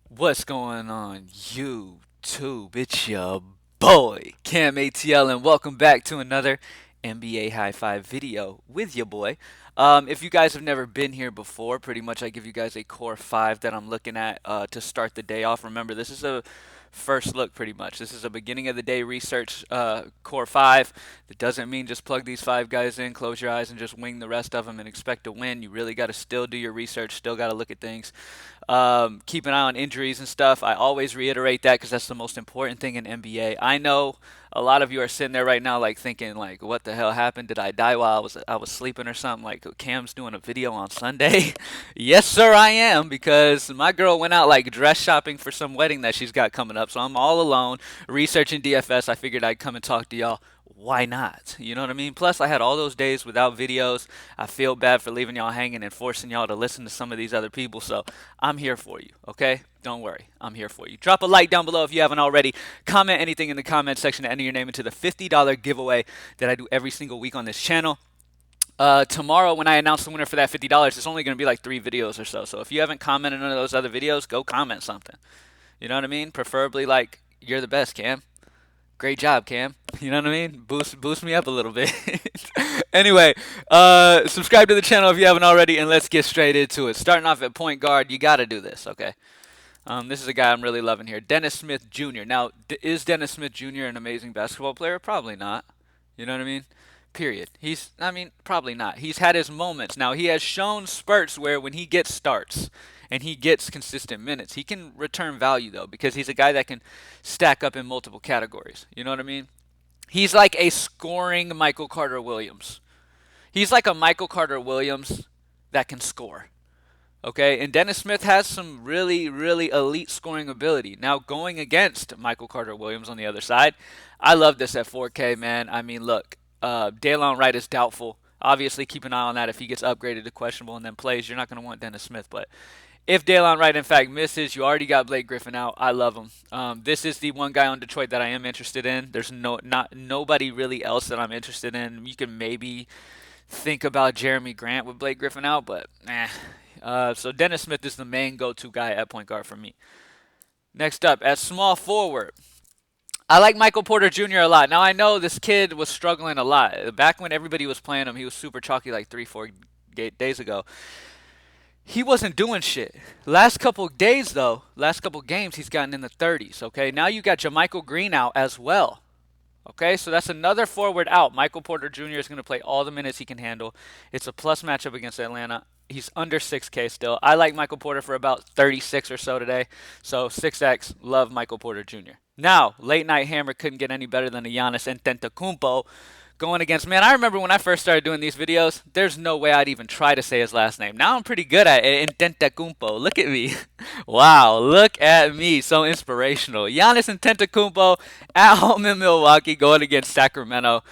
What's going on, YouTube? It's your boy, CamATL, and welcome back to another NBA High Five video with your boy. If you guys have never been here before, pretty much I give you guys a core five that I'm looking at to start the day off. Remember, this is a first look pretty much. This is a beginning of the day research core five. That doesn't mean just plug these five guys in, close your eyes, and just wing the rest of them and expect to win. You really got to still do your research, still got to look at things. Keep an eye on injuries and stuff. I always reiterate that because that's the most important thing in NBA. I know a lot of you are sitting there right now, like thinking, like, what the hell happened? Did I die while I was sleeping or something? Like Cam's doing a video on Sunday. Yes, sir, I am because my girl went out like dress shopping for some wedding that she's got coming up. So I'm all alone researching DFS. I figured I'd come and talk to y'all. Why not? You know what I mean? Plus, I had all those days without videos. I feel bad for leaving y'all hanging and forcing y'all to listen to some of these other people. So I'm here for you, okay? Don't worry. I'm here for you. Drop a like down below if you haven't already. Comment anything in the comment section to enter your name into the $50 giveaway that I do every single week on this channel. Tomorrow, when I announce the winner for that $50, it's only going to be like 3 videos or so. So if you haven't commented on those other videos, go comment something. You know what I mean? Preferably like, you're the best, Cam. Great job, Cam. You know what I mean? Boost me up a little bit. Anyway, subscribe to the channel if you haven't already, and let's get straight into it. Starting off at point guard, you got to do this, okay? This is a guy I'm really loving here, Dennis Smith Jr. Now, is Dennis Smith Jr. an amazing basketball player? Probably not. You know what I mean? Period. Probably not. He's had his moments. Now, he has shown spurts where when he gets starts and he gets consistent minutes, he can return value, though, because he's a guy that can stack up in multiple categories. You know what I mean? He's like a scoring Michael Carter Williams. He's like a Michael Carter Williams that can score. Okay, and Dennis Smith has some really, really elite scoring ability. Now, going against Michael Carter Williams on the other side, I love this at 4K, man. I mean, look, Daylon Wright is doubtful. Obviously, keep an eye on that. If he gets upgraded to questionable and then plays, you're not going to want Dennis Smith. But if Daylon Wright, in fact, misses, you already got Blake Griffin out. I love him. This is the one guy on Detroit that I am interested in. There's nobody really else that I'm interested in. You can maybe think about Jeremy Grant with Blake Griffin out, but so Dennis Smith is the main go-to guy at point guard for me. Next up, at small forward, I like Michael Porter Jr. a lot. Now I know this kid was struggling a lot. Back when everybody was playing him, he was super chalky like 3, 4 days ago. He wasn't doing shit. Last couple days though, last couple games, he's gotten in the 30s. Okay, now you got JaMychal Green out as well. Okay, so that's another forward out. Michael Porter Jr. is going to play all the minutes he can handle. It's a plus matchup against Atlanta. He's under 6K still. I like Michael Porter for about 36 or so today. So 6X, love Michael Porter Jr. Now, late night hammer couldn't get any better than a Giannis Antetokounmpo going against, man, I remember when I first started doing these videos, there's no way I'd even try to say his last name. Now I'm pretty good at it. Antetokounmpo. Look at me. Wow, look at me. So inspirational. Giannis Antetokounmpo at home in Milwaukee going against Sacramento.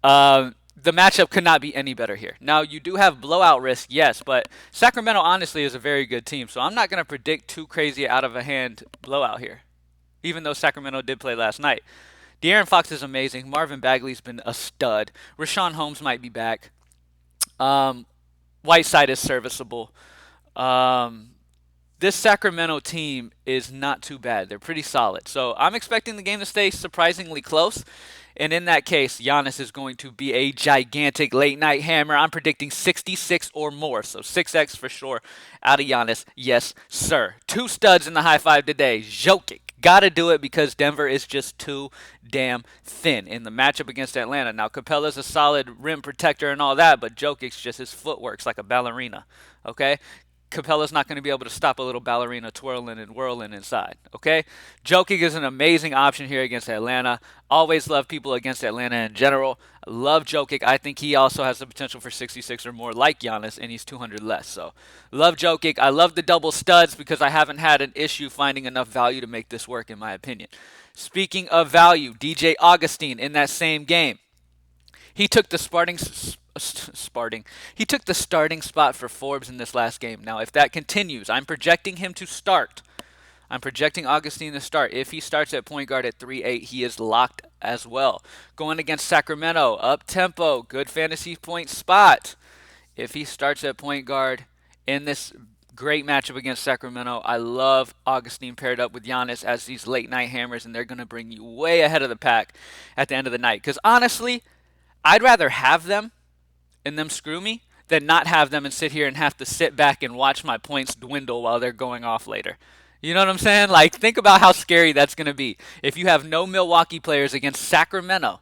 The matchup could not be any better here. Now, you do have blowout risk, yes, but Sacramento honestly is a very good team, so I'm not going to predict too crazy out of a hand blowout here, even though Sacramento did play last night. De'Aaron Fox is amazing. Marvin Bagley's been a stud. Rashawn Holmes might be back. Um, Whiteside is serviceable. Um, this Sacramento team is not too bad. They're pretty solid. So I'm expecting the game to stay surprisingly close. And in that case, Giannis is going to be a gigantic late night hammer. I'm predicting 66 or more. So 6X for sure out of Giannis. Yes, sir. Two studs in the high five today. Jokic. Got to do it because Denver is just too damn thin in the matchup against Atlanta. Now, Capella's a solid rim protector and all that, but Jokic's just his footwork's like a ballerina. Okay? Capella's not going to be able to stop a little ballerina twirling and whirling inside. Okay? Jokic is an amazing option here against Atlanta. Always love people against Atlanta in general. Love Jokic. I think he also has the potential for 66 or more like Giannis, and he's 200 less. So, love Jokic. I love the double studs because I haven't had an issue finding enough value to make this work, in my opinion. Speaking of value, DJ Augustine in that same game. He took the He took the starting spot for Forbes in this last game. Now, if that continues, I'm projecting him to start. I'm projecting Augustine to start. If he starts at point guard at 3-8, he is locked as well. Going against Sacramento, up tempo, good fantasy point spot. If he starts at point guard in this Great matchup against Sacramento. I love Augustine paired up with Giannis as these late night hammers, and they're going to bring you way ahead of the pack at the end of the night. Because honestly, I'd rather have them and them screw me than not have them and sit here and have to sit back and watch my points dwindle while they're going off later. You know what I'm saying? Like, think about how scary that's going to be. If you have no Milwaukee players against Sacramento,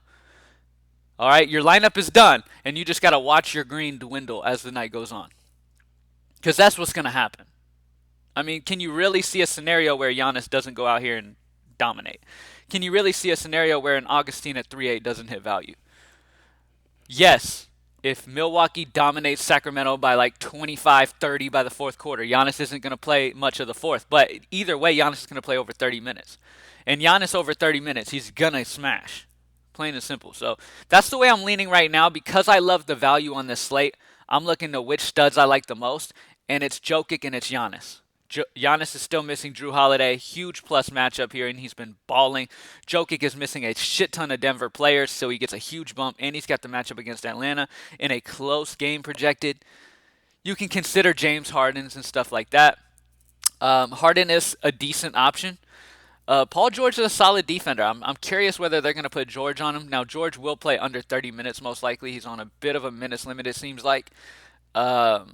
all right, your lineup is done, and you just got to watch your green dwindle as the night goes on. Because that's what's going to happen. I mean, can you really see a scenario where Giannis doesn't go out here and dominate? Can you really see a scenario where an Augustine at 3-8 doesn't hit value? Yes, if Milwaukee dominates Sacramento by like 25-30 by the fourth quarter, Giannis isn't going to play much of the fourth. But either way, Giannis is going to play over 30 minutes. And Giannis over 30 minutes, he's going to smash. Plain and simple. So that's the way I'm leaning right now because I love the value on this slate. I'm looking to which studs I like the most, and it's Jokic and it's Giannis. Giannis is still missing Drew Holiday. Huge plus matchup here, and he's been balling. Jokic is missing a shit ton of Denver players, so he gets a huge bump, and he's got the matchup against Atlanta in a close game projected. You can consider James Harden's and stuff like that. Harden is a decent option. Paul George is a solid defender. I'm curious whether they're going to put George on him. Now, George will play under 30 minutes most likely. He's on a bit of a minutes limit, it seems like. But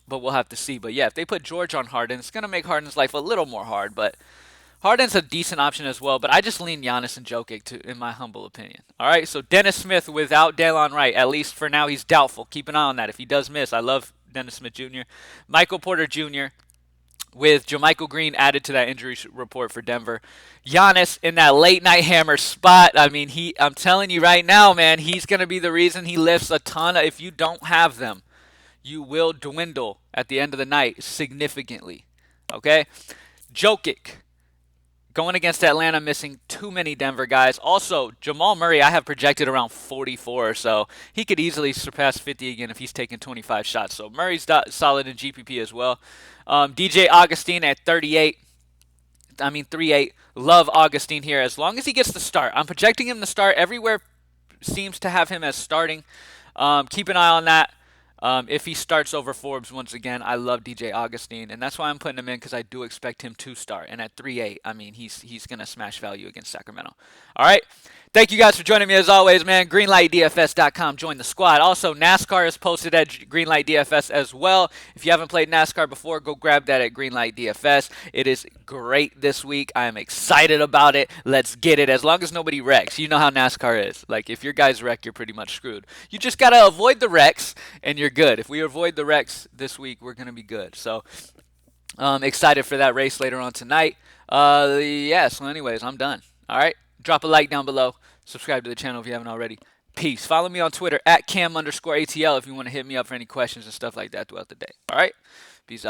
we'll have to see. But yeah, if they put George on Harden, it's going to make Harden's life a little more hard. But Harden's a decent option as well. But I just lean Giannis and Jokic, in my humble opinion. All right, so Dennis Smith without Delon Wright. At least for now, he's doubtful. Keep an eye on that. If he does miss, I love Dennis Smith Jr. Michael Porter Jr., with JaMychal Green added to that injury report for Denver. Giannis in that late night hammer spot. I mean, I'm telling you right now, man, he's going to be the reason he lifts a ton of, if you don't have them, you will dwindle at the end of the night significantly. Okay? Jokic going against Atlanta, missing too many Denver guys. Also, Jamal Murray, I have projected around 44 or so. He could easily surpass 50 again if he's taking 25 shots. So Murray's solid in GPP as well. DJ Augustine at 38. 3-8. Love Augustine here as long as he gets the start. I'm projecting him to start. Everywhere seems to have him as starting. Keep an eye on that. If he starts over Forbes once again, I love DJ Augustine, and that's why I'm putting him in because I do expect him to start. And at 3-8, I mean, he's going to smash value against Sacramento. All right. Thank you guys for joining me as always, man. GreenlightDFS.com. Join the squad. Also, NASCAR is posted at Greenlight DFS as well. If you haven't played NASCAR before, go grab that at Greenlight DFS. It is great this week. I am excited about it. Let's get it. As long as nobody wrecks. You know how NASCAR is. Like, if your guys wreck, you're pretty much screwed. You just got to avoid the wrecks, and you're good. If we avoid the wrecks this week, we're going to be good. So, excited for that race later on tonight. So anyways, I'm done. All right? Drop a like down below. Subscribe to the channel if you haven't already. Peace. Follow me on Twitter at Cam_ATL if you want to hit me up for any questions and stuff like that throughout the day. All right? Peace out.